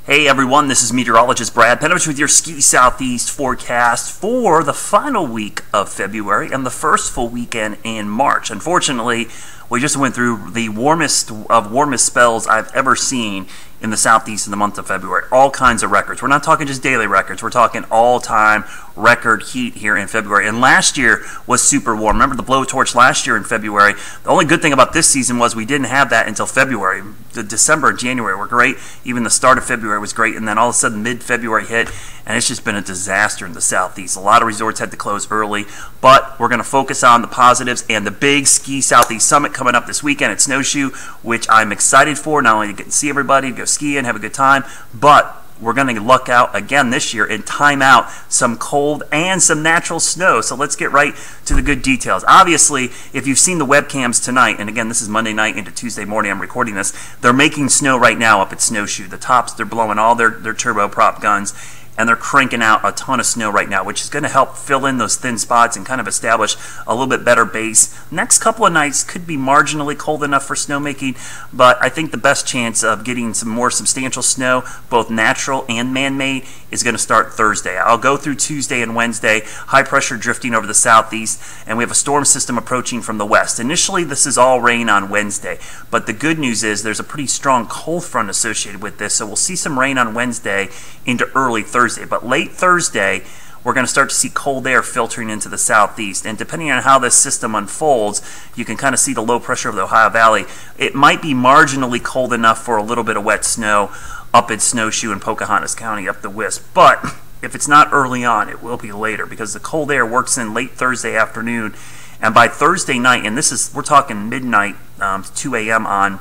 Hey everyone, this is meteorologist Brad Penovich with your Ski Southeast forecast for the final week of February and the first full weekend in March. Unfortunately, we just went through the warmest of warmest spells I've ever seen in the Southeast in the month of February. All kinds of records. We're not talking just daily records. We're talking all-time record heat here in February. And last year was super warm. Remember the blowtorch last year in February? The only good thing about this season was we didn't have that until February. The December and January were great. Even the start of February was great. And then all of a sudden mid-February hit, and it's just been a disaster in the Southeast. A lot of resorts had to close early. But we're going to focus on the positives and the big Ski Southeast Summit coming up this weekend at Snowshoe, which I'm excited for. Not only to get to see everybody, go ski and have a good time, but we're going to luck out again this year and time out some cold and some natural snow. So let's get right to the good details. Obviously, if you've seen the webcams tonight, and again, this is Monday night into Tuesday morning, I'm recording this, they're making snow right now up at Snowshoe. The tops, they're blowing all their turboprop guns, and they're cranking out a ton of snow right now, which is going to help fill in those thin spots and kind of establish a little bit better base. Next couple of nights could be marginally cold enough for snowmaking, but I think the best chance of getting some more substantial snow, both natural and man-made, is going to start Thursday. I'll go through Tuesday and Wednesday, high pressure drifting over the southeast, and we have a storm system approaching from the west. Initially, this is all rain on Wednesday, but the good news is there's a pretty strong cold front associated with this, so we'll see some rain on Wednesday into early Thursday. But late Thursday, we're going to start to see cold air filtering into the southeast. And depending on how this system unfolds, you can kind of see the low pressure of the Ohio Valley. It might be marginally cold enough for a little bit of wet snow up at Snowshoe and Pocahontas County up the Wisp. But if it's not early on, it will be later because the cold air works in late Thursday afternoon. And by Thursday night, and we're talking midnight, 2 a.m. on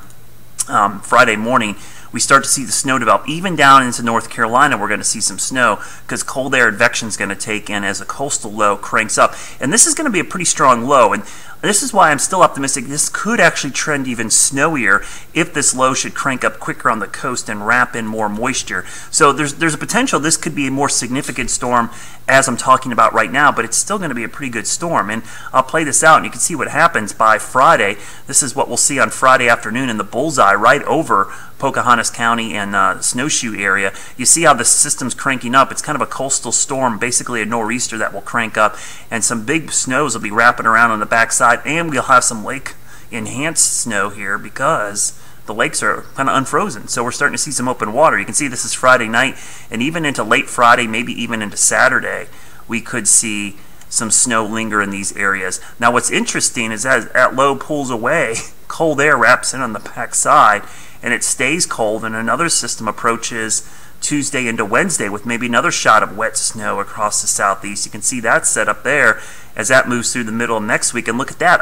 Friday morning, we start to see the snow develop. Even down into North Carolina, we're going to see some snow because cold air advection is going to take in as a coastal low cranks up. And this is going to be a pretty strong low. And this is why I'm still optimistic. This could actually trend even snowier if this low should crank up quicker on the coast and wrap in more moisture. So there's a potential this could be a more significant storm as I'm talking about right now, but it's still going to be a pretty good storm. And I'll play this out, and you can see what happens by Friday. This is what we'll see on Friday afternoon in the bullseye right over Pocahontas County and Snowshoe area. You see how the system's cranking up. It's kind of a coastal storm, basically a nor'easter that will crank up, and some big snows will be wrapping around on the backside, and we'll have some lake-enhanced snow here because the lakes are kind of unfrozen. So we're starting to see some open water. You can see this is Friday night, and even into late Friday, maybe even into Saturday, we could see some snow linger in these areas. Now what's interesting is as that low pulls away, cold air wraps in on the backside, and it stays cold, and another system approaches Tuesday into Wednesday with maybe another shot of wet snow across the southeast. You can see that set up there as that moves through the middle of next week. And look at that,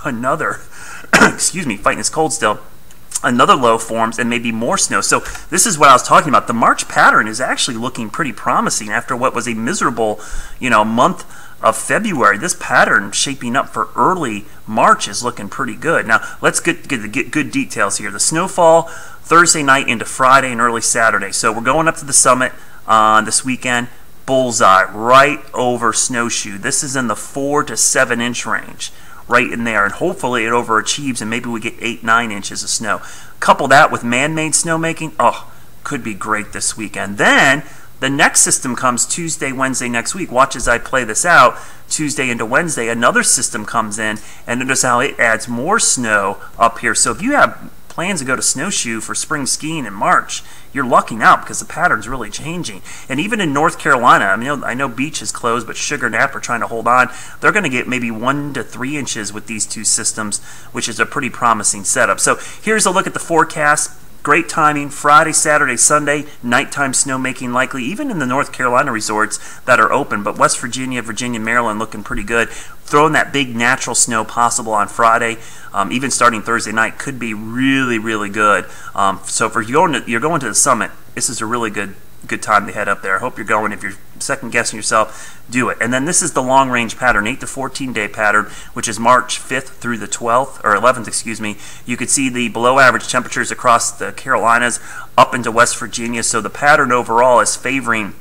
another, excuse me, fighting this cold still. Another low forms and maybe more snow. So this is what I was talking about. The March pattern is actually looking pretty promising after what was a miserable, month of February. This pattern shaping up for early March is looking pretty good. Now let's get good details here. The snowfall Thursday night into Friday and early Saturday. So we're going up to the summit this weekend. Bullseye right over Snowshoe. This is in the 4 to 7 inch range, right in there, and hopefully it overachieves and maybe we get 8-9 inches of snow. Couple that with man-made snowmaking, could be great this weekend. Then the next system comes Tuesday, Wednesday next week. Watch as I play this out. Tuesday into Wednesday, another system comes in, and notice how it adds more snow up here. So if you have plans to go to Snowshoe for spring skiing in March, you're lucking out because the pattern's really changing. And even in North Carolina, I know Beach is closed, but Sugar Nap are trying to hold on. They're going to get maybe 1 to 3 inches with these two systems, which is a pretty promising setup. So here's a look at the forecast. Great timing, Friday, Saturday, Sunday, nighttime snowmaking likely, even in the North Carolina resorts that are open, but West Virginia, Maryland looking pretty good. Throwing that big natural snow possible on Friday, even starting Thursday night, could be really, really good. So if you're going to the summit, this is a really good time to head up there. I hope you're going. If you're second guessing yourself, do it. And then this is the long range pattern, 8 to 14 day pattern, which is March 5th through the 12th or 11th, excuse me. You could see the below average temperatures across the Carolinas up into West Virginia. So the pattern overall is favoring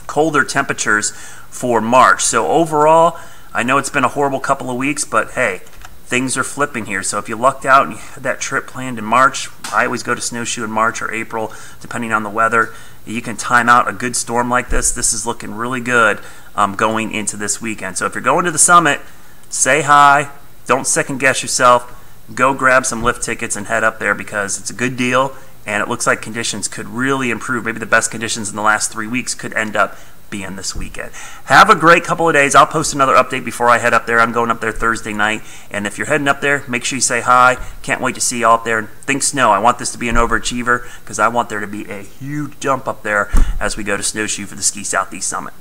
colder temperatures for March. So overall, I know it's been a horrible couple of weeks, but hey, things are flipping here. So if you lucked out and you had that trip planned in March, I always go to snowshoe in March or April, depending on the weather. You can time out a good storm like this. This is looking really good going into this weekend. So if you're going to the summit, say hi. Don't second guess yourself. Go grab some lift tickets and head up there because it's a good deal, and it looks like conditions could really improve. Maybe the best conditions in the last 3 weeks could end up being this weekend. Have a great couple of days. I'll post another update before I head up there. I'm going up there Thursday night, and if you're heading up there, make sure you say hi. Can't wait to see you all up there. And think snow. I want this to be an overachiever because I want there to be a huge jump up there as we go to snowshoe for the Ski Southeast Summit.